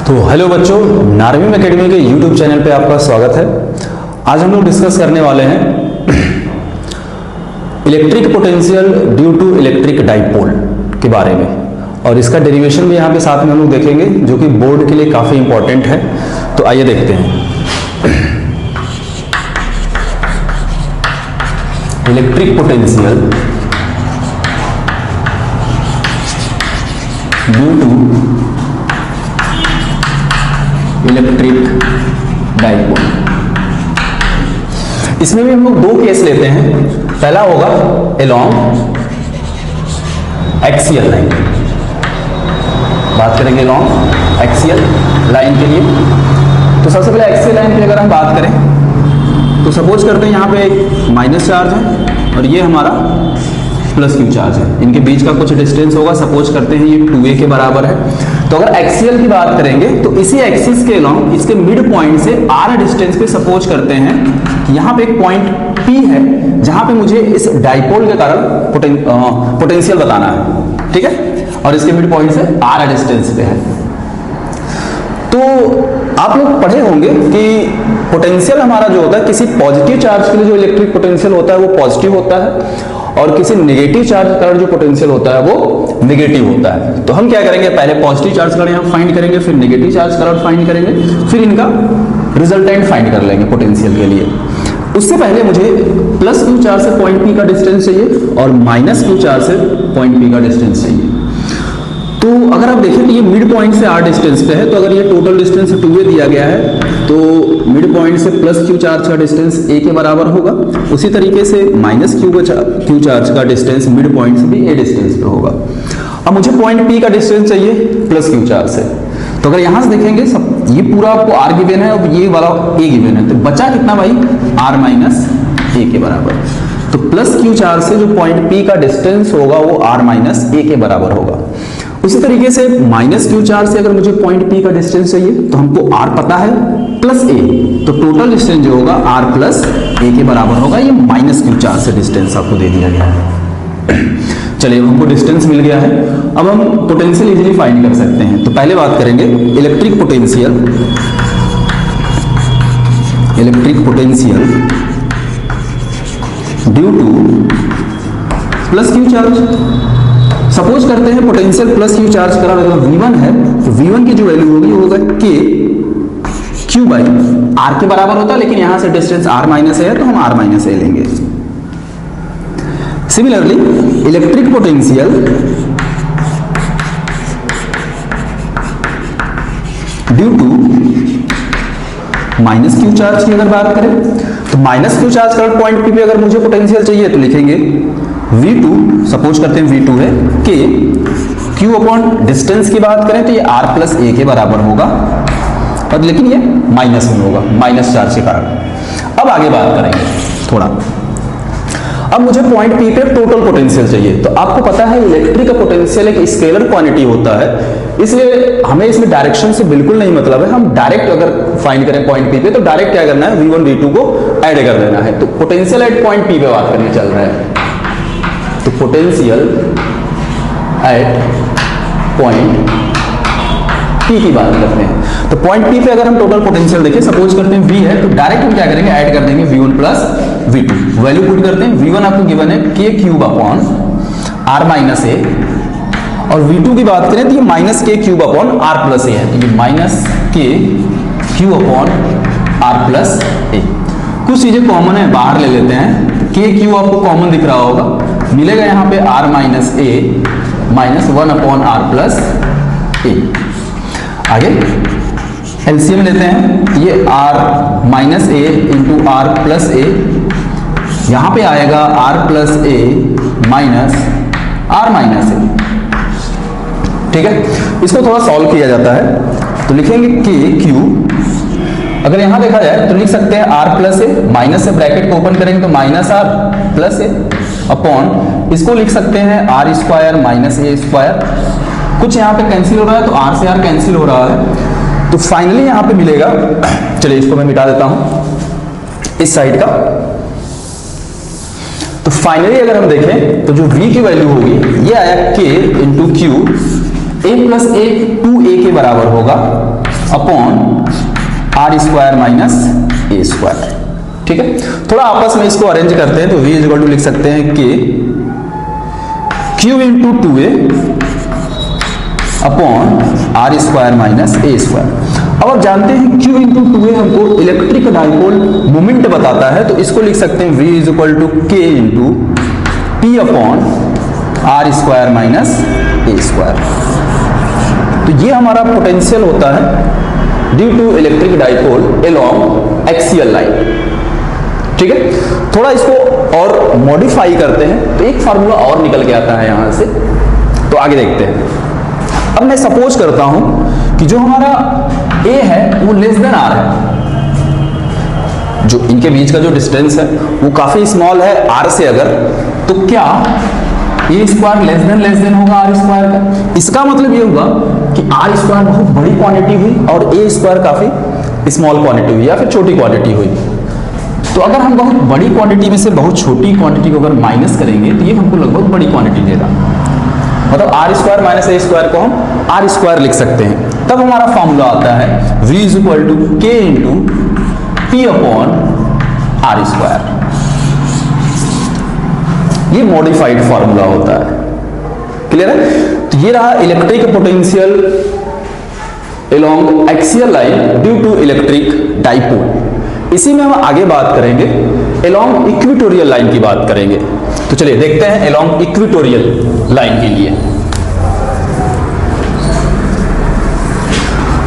तो हेलो बच्चों, नारवीम एकेडमी के यूट्यूब चैनल पे आपका स्वागत है। आज हम लोग डिस्कस करने वाले हैं electric potential due to electric dipole के बारे में, और इसका डेरिवेशन भी यहाँ पे साथ में हम लोग देखेंगे जो कि बोर्ड के लिए काफ़ी इंपॉर्टेंट है। तो आइए देखते हैं। Electric potential due to electric dipole. इसमें भी हम लोग दो केस लेते हैं। पहला होगा अलोंग एक्सियल लाइन, बात करेंगे अलोंग एक्सियल लाइन के लिए। तो सबसे पहले एक्सियल लाइन की अगर हम बात करें तो सपोज करते हैं यहाँ पे एक माइनस चार्ज है और ये हमारा प्लस क्यू चार्ज है। इनके बीच का कुछ डिस्टेंस होगा, सपोज करते हैं ये 2a के बराबर है। तो अगर एक्सियल की बात करेंगे तो इसी एक्सिस के अलोंग इसके मिड पॉइंट से r डिस्टेंस पे सपोज करते हैं कि यहाँ पे एक पॉइंट P है जहां पे मुझे इस डाइपोल के कारण पोटेंशियल बताना है, ठीक है, और इसके मिड पॉइंट से r डिस्टेंस पे है। तो आप लोग पढ़े होंगे कि पोटेंशियल हमारा जो होता है किसी पॉजिटिव चार्ज के लिए जो इलेक्ट्रिक पोटेंशियल होता है वो पॉजिटिव होता है, और किसी नेगेटिव चार्ज के कारण जो पोटेंशियल होता है वो नेगेटिव होता है। तो हम क्या करेंगे, पहले पॉजिटिव चार्ज करंट हम फाइंड करेंगे, फिर नेगेटिव चार्ज करंट फाइंड करेंगे, फिर इनका रिजल्टेंट फाइंड कर लेंगे पोटेंशियल के लिए। उससे पहले मुझे प्लस क्यू चार्ज से पॉइंट पी का डिस्टेंस चाहिए और माइनस क्यू चार्ज से पॉइंट पी का डिस्टेंस चाहिए। तो अगर आप देखें तो ये मिड पॉइंट से r डिस्टेंस पे है, तो अगर ये टोटल डिस्टेंस 2a दिया गया है तो मिड पॉइंट से प्लस क्यू चार्ज का डिस्टेंस a के बराबर होगा। उसी तरीके से माइनस क्यू चार्ज का डिस्टेंस मिड पॉइंट से भी a डिस्टेंस पे होगा। अब मुझे पॉइंट p का डिस्टेंस चाहिए प्लस क्यू चार्ज से। तो अगर यहां से देखेंगे सब ये पूरा आपको r गिवन है और ये वाला a गिवन है, तो बचा कितना भाई, r माइनस a के बराबर। तो प्लस क्यू चार्ज से जो पॉइंट p का डिस्टेंस होगा वो r माइनस a के बराबर होगा। उसी तरीके से माइनस क्यू चार्ज से अगर मुझे पॉइंट P का डिस्टेंस चाहिए तो हमको R पता है प्लस A, तो टोटल डिस्टेंस जो होगा R प्लस A के बराबर होगा। ये माइनस क्यू चार्ज से डिस्टेंस आपको दे दिया गया है। चलिए हमको डिस्टेंस मिल गया है, अब हम पोटेंशियल इजीली फाइंड कर सकते हैं। तो पहले बात करेंगे electric potential due two plus q charge. Suppose करते हैं पोटेंशियल प्लस क्यू चार्ज करा अगर V1 है तो V1 की जो वैल्यू होगी वो होगा K Q बाई R के बराबर होता है, लेकिन यहां से डिस्टेंस R माइनस है तो हम R माइनस ए लेंगे। Similarly electric potential due to minus q charge की अगर बात करें तो minus q charge current point P पे अगर मुझे पोटेंशियल चाहिए तो लिखेंगे V2, सपोज करते हैं V2 है K Q अपॉन डिस्टेंस की बात करें तो ये R प्लस A के बराबर होगा, और लेकिन ये माइनस में होगा माइनस चार्ज के कारण। अब आगे बात करेंगे थोड़ा। अब मुझे पॉइंट P पे टोटल पोटेंशियल चाहिए। तो आपको पता है इलेक्ट्रिक पोटेंशियल एक स्केलर क्वांटिटी होता है, इसलिए हमें इसमें डायरेक्शन से बिल्कुल नहीं मतलब है। हम डायरेक्ट अगर फाइंड करें पॉइंट P पे तो डायरेक्ट क्या करना है, V1 V2 को ऐड कर देना है। तो पोटेंशियल एट पॉइंट P पे बात करने चल रहा है, तो पोटेंशियल एट पॉइंट P की बात करते हैं। तो पॉइंट P पे अगर हम टोटल पोटेंशियल देखें, सपोज करते हैं V है तो डायरेक्ट हम क्या करेंगे, ऐड कर देंगे V1 plus V2। Value put करते हैं, V1 आपको गिवन है K cube upon R minus A, और V2 की बात करें तो ये minus K cube upon R plus A है, तो ये minus K cube upon R plus A. कुछ चीजें कॉमन है बाहर ले लेते हैं। K क्यू आपको कॉमन दिख रहा होगा, मिलेगा यहाँ पे R माइनस ए माइनस 1 अपॉन R प्लस ए। आगे एलसीएम लेते हैं, ये R माइनस ए इंटू R प्लस ए, यहाँ पे आएगा R प्लस ए माइनस R माइनस ए, ठीक है। इसको थोड़ा सॉल्व किया जाता है तो लिखेंगे K क्यू, अगर यहां देखा जाए तो लिख सकते हैं R प्लस ए, माइनस से ब्रैकेट को ओपन करेंगे तो माइनस R प्लस ए अपॉन, इसको लिख सकते हैं R square minus a square. कुछ यहाँ पे कैंसिल हो रहा है तो R से R कैंसिल हो रहा है, तो फाइनली यहाँ पे मिलेगा, चलिए इसको मैं मिटा देता हूं इस साइड का। तो फाइनली अगर हम देखें तो जो V की वैल्यू होगी ये आया K into q, A plus a 2a के बराबर होगा। Upon r square minus a square. ठीक है, थोड़ा आपस में इसको अरेंज करते हैं तो v इक्वल टू लिख सकते हैं k q into 2a upon r square minus a square. अब आप जानते हैं Q इंटू 2a हमको इलेक्ट्रिक डाइपोल मोमेंट बताता है, तो इसको लिख सकते हैं v is equal to k into p upon r square minus a square. तो ये हमारा पोटेंशियल होता है due to electric dipole along axial line. ठीक है, थोड़ा इसको और मॉडिफाई करते हैं तो एक फार्मूला और निकल के आता है यहां से, तो आगे देखते हैं। अब मैं सपोज करता हूं कि जो हमारा a है वो लेस देन r है, जो इनके बीच का जो डिस्टेंस है वो काफी स्मॉल है r से, अगर तो क्या a स्क्वायर लेस देन होगा r स्क्वायर का। इसका मतलब ये होगा कि r स्क्वायर बहुत बड़ी क्वांटिटी हुई और a स्क्वायर काफी स्मॉल क्वांटिटी हुई या फिर छोटी क्वांटिटी हुई। तो अगर हम बहुत बड़ी क्वांटिटी में से बहुत छोटी क्वांटिटी को अगर माइनस करेंगे तो ये हमको लगभग बड़ी क्वांटिटी देगा, मतलब r square minus a square को हम आर स्क्वायर लिख सकते हैं। तब हमारा फॉर्मूला आता है v is equal to k into p upon r square. ये मॉडिफाइड फॉर्मूला होता है, क्लियर है। तो ये रहा electric potential along axial line due to electric dipole. इसी में हम आगे बात करेंगे अलोंग इक्वेटोरियल लाइन की बात करेंगे। तो चलिए देखते हैं अलोंग इक्वेटोरियल लाइन के लिए।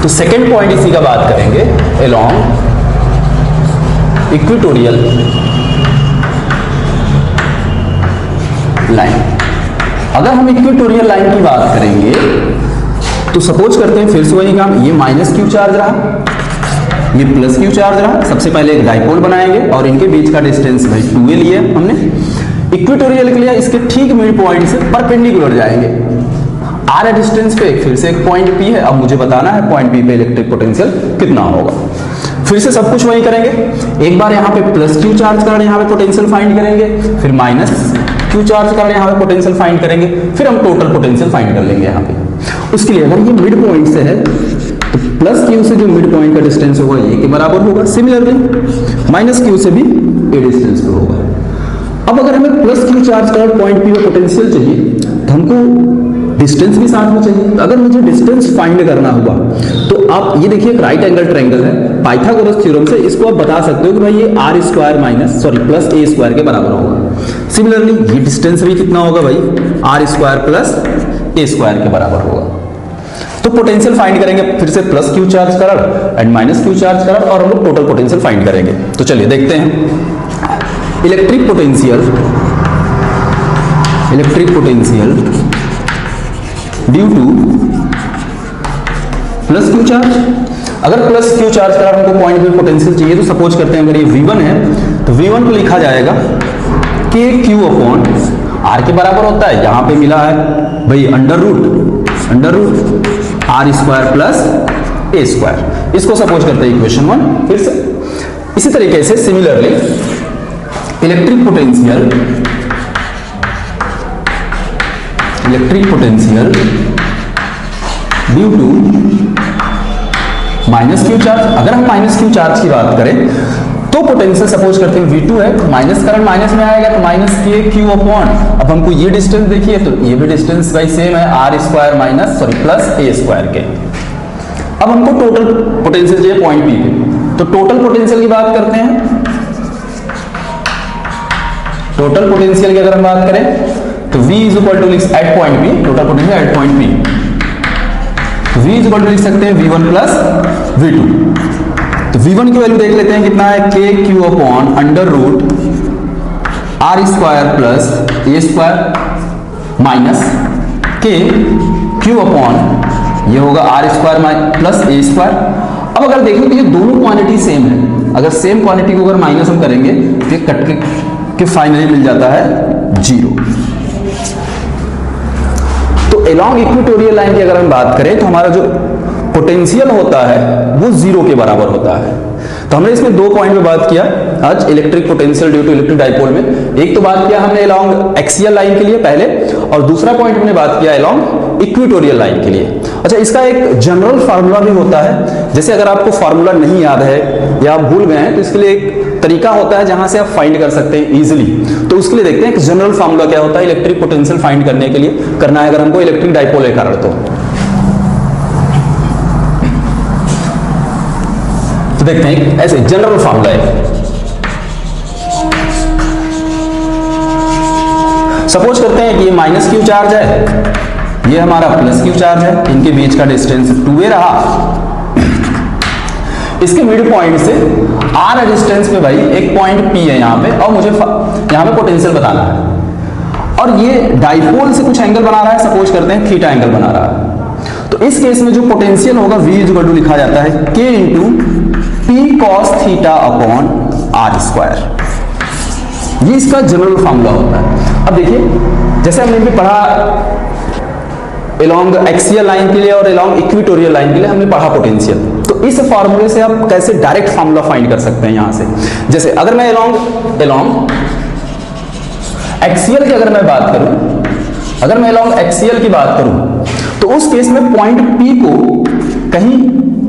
तो सेकंड पॉइंट इसी का बात करेंगे अलोंग इक्वेटोरियल लाइन। अगर हम इक्वेटोरियल लाइन की बात करेंगे तो सपोज करते हैं फिर से वही काम, ये माइनस क्यू चार्ज रहा, ये प्लस क्यू चार्ज रहा। सबसे पहले एक डाइपोल बनाएंगे और इनके बीच का डिस्टेंस भाई 2a लिया हमने। इक्वेटोरियल के लिए इसके ठीक मिड पॉइंट से परपेंडिकुलर जाएंगे, r डिस्टेंस पे फिर से एक पॉइंट P है। अब मुझे बताना है पॉइंट P पे इलेक्ट्रिक पोटेंशियल कितना होगा। फिर से सब कुछ वही करेंगे, एक बार यहाँ पे प्लस क्यू चार्ज कारण यहाँ पे पोटेंशियल फाइंड करेंगे, फिर माइनस क्यू चार्ज कारण यहाँ पे पोटेंशियल फाइंड करेंगे, फिर हम टोटल पोटेंशियल फाइंड कर लेंगे यहाँ पे। उसके लिए अगर ये मिड पॉइंट से है तो प्लस क्यू से जो मिड पॉइंट का डिस्टेंस होगा ये के बराबर होगा, सिमिलरली माइनस क्यू से भी ए डिस्टेंस पे होगा। अब अगर हमें प्लस क्यू चार्ज का पॉइंट पी में पोटेंशियल चाहिए तो हमको डिस्टेंस भी साथ में चाहिए। अगर मुझे डिस्टेंस फाइंड करना हुआ तो आप ये देखिए एक राइट एंगल ट्रायंगल है, पाइथागोरस थ्योरम से इसको आप बता सकते हो कि भाई ये r square minus plus a square के बराबर होगा। सिमिलरली ये डिस्टेंस भी कितना होगा भाई, r square plus a square के बराबर होगा। तो पोटेंशियल फाइंड करेंगे फिर से plus q charge current and minus q charge current, और हम लोग टोटल पोटेंशियल फाइंड करेंगे। तो चलिए देखते हैं electric potential due two plus q charge. अगर प्लस क्यू चार्ज करंट हमको पॉइंट पे पोटेंशियल चाहिए तो सपोज करते हैं अगर ये v1 है तो v1 को लिखा जाएगा के क्यू अपॉन आर के बराबर होता है, यहां पे मिला है भाई under root r square plus a square. इसको सपोज करते हैं इक्वेशन 1। फिर से इसी तरीके से similarly electric potential due to minus q charge. अगर हम माइनस क्यू चार्ज की बात करें तो पोटेंशियल सपोज करते हैं v2 है, तो माइनस करंट माइनस में आएगा तो माइनस के क्यू अपॉन, अब हमको ये डिस्टेंस देखिए तो ये भी डिस्टेंस भाई सेम है r square plus a square के। अब हमको टोटल पोटेंशियल चाहिए पॉइंट पी पे, तो टोटल पोटेंशियल की बात करते हैं। टोटल पोटेंशियल की अगर हम बात करें तो v is equal to at point p, total potential at point p, तो v इज इक्वल टू लिख सकते हैं v1 प्लस v2। तो v1 की वैल्यू देख लेते हैं कितना है, k q upon under root r square plus a square minus k q upon ये होगा r square plus a square. अब अगर देखें तो ये दोनों क्वांटिटी सेम है, अगर सेम क्वांटिटी को अगर माइनस हम करेंगे तो ये कट के फाइनली मिल जाता है 0। तो अलोंग इक्वेटोरियल लाइन की अगर हम बात करें तो हमारा जो पोटेंशियल होता है वो 0 के बराबर होता है। तो हमने इसमें 2 पॉइंट पे बात किया, आज electric potential due to electric dipole में। एक तो बात किया हमने अलोंग एक्सियल लाइन के लिए पहले, और दूसरा पॉइंट हमने बात किया अलोंग इक्वेटोरियल लाइन के लिए। अच्छा, इसका एक जनरल फार्मूला भी होता है, जैसे अगर आपको फार्मूला नहीं याद है या आप भूल गए हैं तो इसके लिए एक तरीका होता है जहां से आप फाइंड कर सकते हैं इजीली। तो उसके लिए देखते हैं कि जनरल फार्मूला क्या होता है इलेक्ट्रिक पोटेंशियल फाइंड करने के लिए, करना है अगर हमको इलेक्ट्रिक डाइपोल के कारण। तो देखते हैं ऐसे जनरल फार्मूला है। सपोज करते हैं कि ये माइनस क्यू चार्ज है, ये हमारा प्लस क्यू चार्ज है, इनके बीच का डिस्टेंस 2a रहा। इसके मिड पॉइंट से r डिस्टेंस पे भाई एक पॉइंट P है यहाँ पे, और मुझे यहाँ पे पोटेंशियल बताना है, और ये डाइपोल से कुछ एंगल बना रहा है, सपोज करते हैं थीटा एंगल बना रहा है। तो इस केस में जो पोटेंशियल होगा V इक्वल टू लिखा जाता है K into P cos theta upon r square. ये इसका जनरल फार्मूला होता है। अब देखिए, जैसे हमने भी पढ़ा अलोंग एक्सियल लाइन के लिए और अलोंग इक्वेटोरियल लाइन के लिए हमने पढ़ा पोटेंशियल, तो इस फार्मूले से आप कैसे डायरेक्ट फार्मूला फाइंड कर सकते हैं यहां से। जैसे अगर मैं अलोंग एक्सियल की अगर मैं बात करूं, अगर मैं अलोंग एक्सियल की बात करूं, तो उस केस में पॉइंट P को कहीं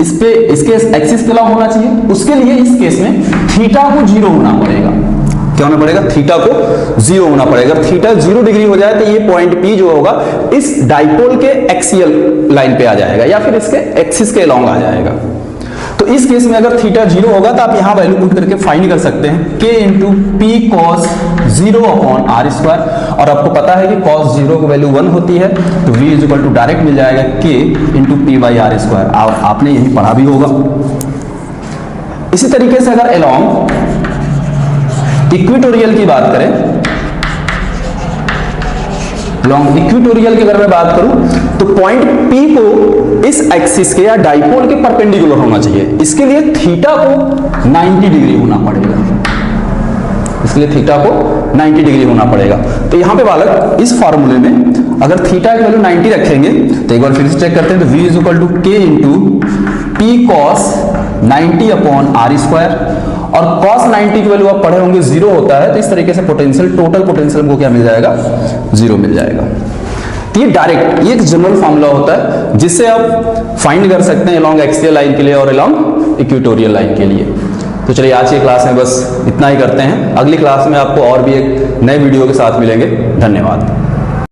इस पे इसके एक्सिस के अलावा होना चाहिए। उसके लिए इस केस में थीटा को 0 होना पड़ेगा। क्या होना पड़ेगा? थीटा को 0 होना पड़ेगा। थीटा 0 डिग्री हो जाए तो ये पॉइंट P जो होगा इस डाइपोल के एक्सियल लाइन पे आ जाएगा, या फिर इसके एक्सिस के अलोंग आ जाएगा। तो इस केस में अगर थीटा 0 होगा तो आप यहां वैल्यू पुट करके फाइंड कर सकते हैं K into P cos 0 upon r square, और आपको पता है कि cos 0 की वैल्यू 1 होती है, तो V is equal to direct मिल जाएगा K into P by r square. आपने यही पढ़ा भी होगा। इसी तरीके से अगर अलोंग इक्वेटोरियल की बात करें, लॉन्ग इक्वेटोरियल की अगर मैं बात करूं तो पॉइंट P को इस एक्सिस के या डाइपोल के परपेंडिकुलर होना चाहिए। इसके लिए थीटा को 90 डिग्री होना पड़ेगा। इसके लिए थीटा को 90 डिग्री होना पड़ेगा। तो यहां पे बालक इस फॉर्मूले में अगर थीटा की वैल्यू 90 रखेंगे तो एक बार फिर से चेक करते हैं, तो V is equal to K into P cos 90 upon r square, और cos 90 की वैल्यू आप पढ़े होंगे 0 होता है, तो इस तरीके से पोटेंशियल, टोटल पोटेंशियल हमको क्या मिल जाएगा? 0 मिल जाएगा। तो ये डायरेक्ट, ये एक जनरल फार्मूला होता है जिससे आप फाइंड कर सकते हैं अलोंग एक्सियल लाइन के लिए और अलोंग इक्वेटोरियल लाइन के लिए। तो चलिए आज की क्लास में बस इतना ही करते हैं। अगली क्लास में आपको और भी एक नए वीडियो के साथ मिलेंगे। धन्यवाद।